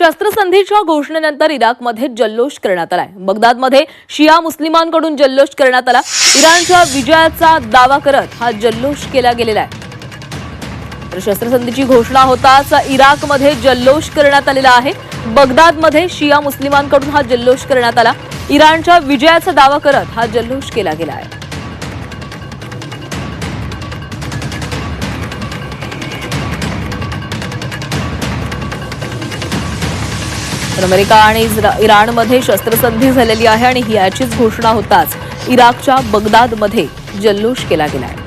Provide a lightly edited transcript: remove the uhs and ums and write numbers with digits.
शस्त्रसंधीच्या घोषणेनंतर इराकमध्ये जल्लोष करण्यात आलाय। बगदादमध्ये शिया मुस्लिमांकडून जल्लोष करण्यात आला। इराणच्या विजयाचा दावा करत हा जल्लोष केला गेलेला आहे। तर शस्त्रसंधीची घोषणा होताच इराकमध्ये जल्लोष करण्यात आलेला आहे। बगदादमध्ये शिया मुस्लिमांकडून हा जल्लोष करण्यात आला। इराणच्या विजयाचा दावा करत हा जल्लोष केला गेला आहे। अमेरिका आणि इराणमध्ये शस्त्रसंधी झालेली आहे आणि याचीच घोषणा होताच इराकच्या बगदादमध्ये जल्लोष केला गेला आहे।